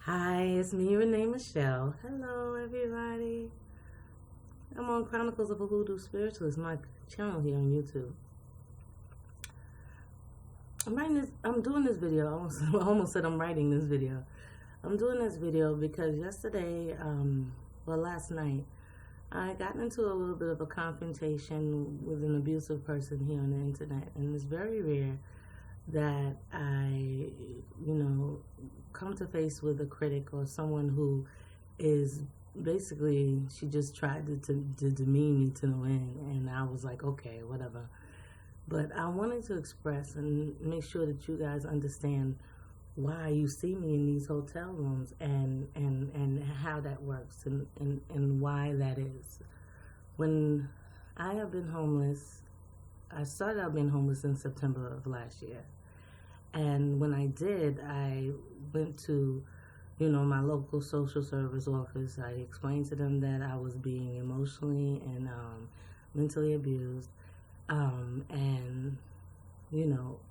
Hi, it's me, Renee Michelle. Hello, everybody. I'm on Chronicles of a Hoodoo Spiritualist, my channel here on YouTube. I'm doing this video. I almost said I'm writing this video. I'm doing this video because yesterday, last night, I got into a little bit of a confrontation with an abusive person here on the internet, and it's very rare that I come to face with a critic or someone who is basically, she just tried to demean me to no end, and I was like, okay, whatever. But I wanted to express and make sure that you guys understand why you see me in these hotel rooms and how that works and why that is. When I have been homeless, I started out being homeless in September of last year. And when I did, I went to, my local social service office. I explained to them that I was being emotionally and mentally abused. And,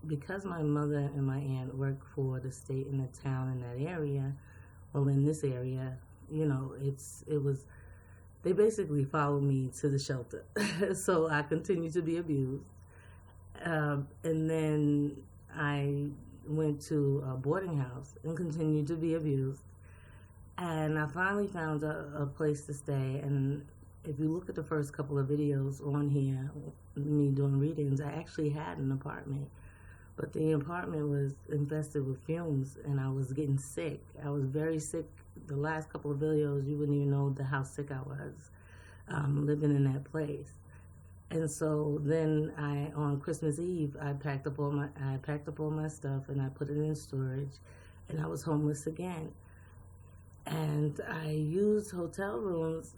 because my mother and my aunt work for the state and the town in that area, well, in this area, they basically followed me to the shelter. So I continued to be abused. And then I went to a boarding house and continued to be abused. And I finally found a place to stay. And if you look at the first couple of videos on here, me doing readings, I actually had an apartment. But the apartment was infested with fumes, and I was getting sick. I was very sick. The last couple of videos, you wouldn't even know how sick I was living in that place. And so then on Christmas Eve, I packed up all my stuff and I put it in storage, and I was homeless again. And I used hotel rooms,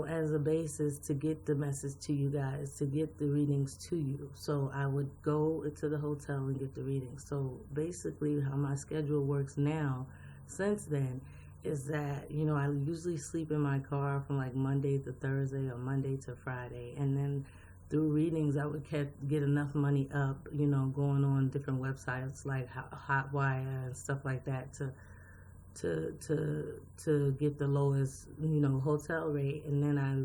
as a basis to get the message to you guys, to get the readings to you. So I would go into the hotel and get the readings. So basically how my schedule works now, since then, is that, I usually sleep in my car from like Monday to Thursday or Monday to Friday. And then through readings, I would get enough money up, going on different websites like Hotwire and stuff like that to get the lowest, hotel rate. And then I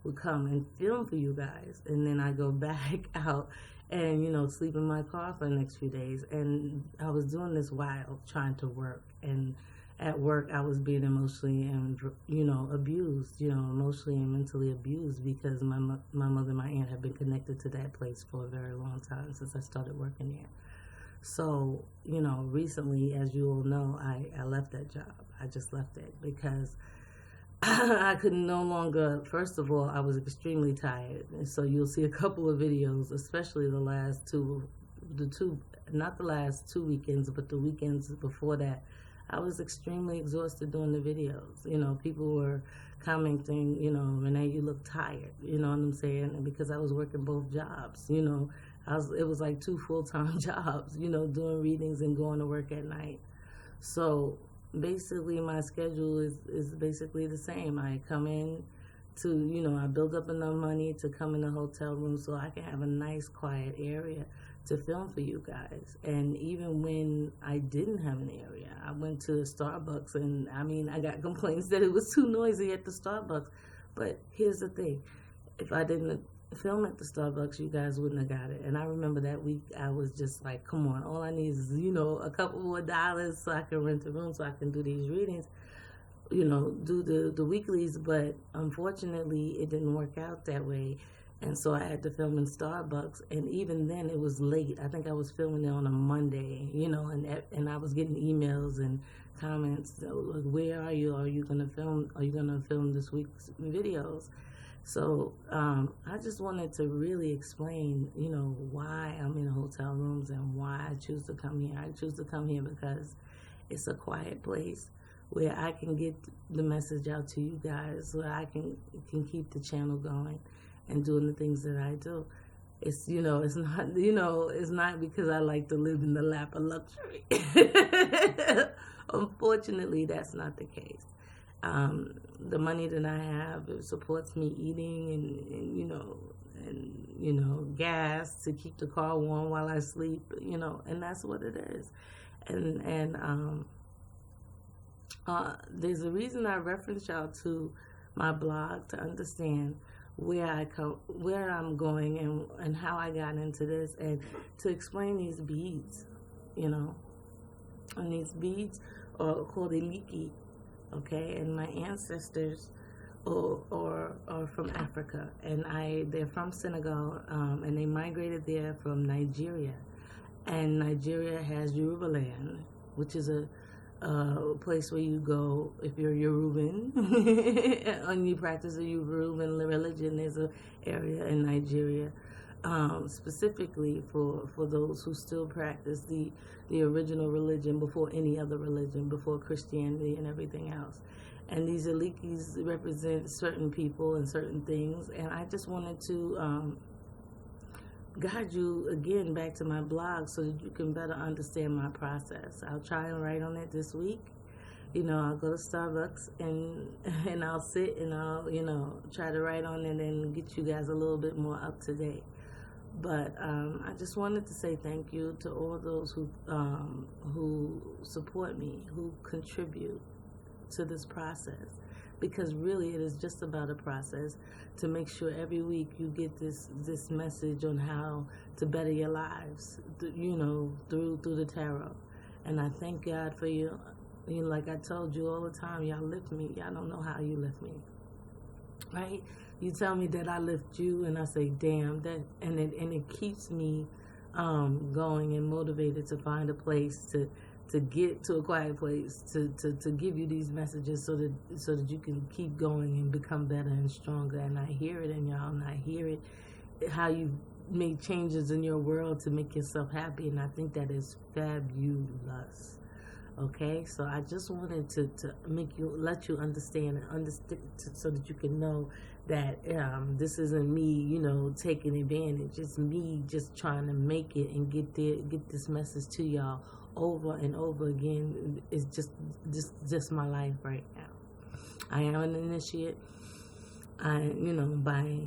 would come and film for you guys. And then I go back out and, sleep in my car for the next few days. And I was doing this while trying to work. And at work, I was being emotionally and, abused, emotionally and mentally abused because my mother and my aunt have been connected to that place for a very long time since I started working there. So, recently, as you all know, I left that job. I just left it because I could no longer, first of all, I was extremely tired. And so you'll see a couple of videos, especially not the last two weekends, but the weekends before that. I was extremely exhausted doing the videos. People were commenting, Renee, you look tired, you know what I'm saying? And because I was working both jobs, it was like two full-time jobs, doing readings and going to work at night. So basically my schedule is basically the same. I come in to, I build up enough money to come in the hotel room so I can have a nice quiet area to film for you guys. And even when I didn't have an area, I went to Starbucks, and I got complaints that it was too noisy at the Starbucks. But here's the thing, if I didn't film at the Starbucks, you guys wouldn't have got it. And I remember that week I was just like, come on, all I need is, a couple more dollars so I can rent a room so I can do these readings, do the weeklies. But unfortunately it didn't work out that way. And so I had to film in Starbucks, and even then it was late. I think I was filming it on a Monday, and I was getting emails and comments like, where are you? Are you gonna film this week's videos? So I just wanted to really explain, why I'm in hotel rooms and why I choose to come here. I choose to come here because it's a quiet place where I can get the message out to you guys, so I can keep the channel going and doing the things that I do. It's, it's not because I like to live in the lap of luxury. Unfortunately, that's not the case. The money that I have, it supports me eating and gas to keep the car warm while I sleep, and that's what it is. And There's a reason I reference y'all to my blog to understand where I'm going, and how I got into this, and to explain these beads, you know. And these beads are called iliki, okay? And my ancestors are from Africa, and they're from Senegal, and they migrated there from Nigeria. And Nigeria has Yorubaland, which is a place where you go if you're Yoruban and you practice the Yoruban religion. There's an area in Nigeria specifically for those who still practice the original religion before any other religion, before Christianity and everything else. And these Ilikis represent certain people and certain things. And I just wanted to guide you again back to my blog so that you can better understand my process. I'll try and write on it this week. You know, I'll go to Starbucks and I'll sit and I'll, you know, try to write on it and get you guys a little bit more up to date. But I just wanted to say thank you to all those who support me, who contribute to this process, because really it is just about a process to make sure every week you get this message on how to better your lives, you know, through the tarot. And I thank God for you. You know, like I told you all the time, y'all lift me. Y'all don't know how you lift me, right? You tell me that I lift you, and I say, damn, that, and it keeps me going and motivated to find a place to get to a quiet place to give you these messages so that you can keep going and become better and stronger. And I hear it in y'all, and I hear it how you made changes in your world to make yourself happy, and I think that is fabulous. Okay, so I just wanted to let you understand so that you can know that this isn't me, you know, taking advantage. It's me just trying to make it and get this message to y'all over and over again. It's just my life right now. I am an initiate. You know, by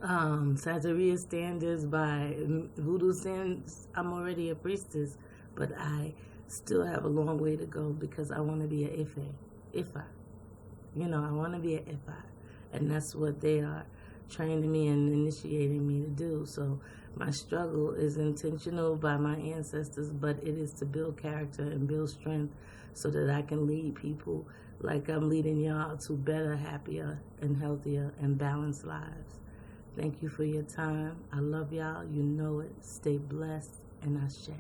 Santeria standards, by voodoo standards, I'm already a priestess. But I still have a long way to go because I want to be an Ifa. You know, I want to be an Ifa. And that's what they are training me and initiating me to do. So my struggle is intentional by my ancestors, but it is to build character and build strength so that I can lead people like I'm leading y'all to better, happier, and healthier and balanced lives. Thank you for your time. I love y'all. You know it. Stay blessed, and Ashe.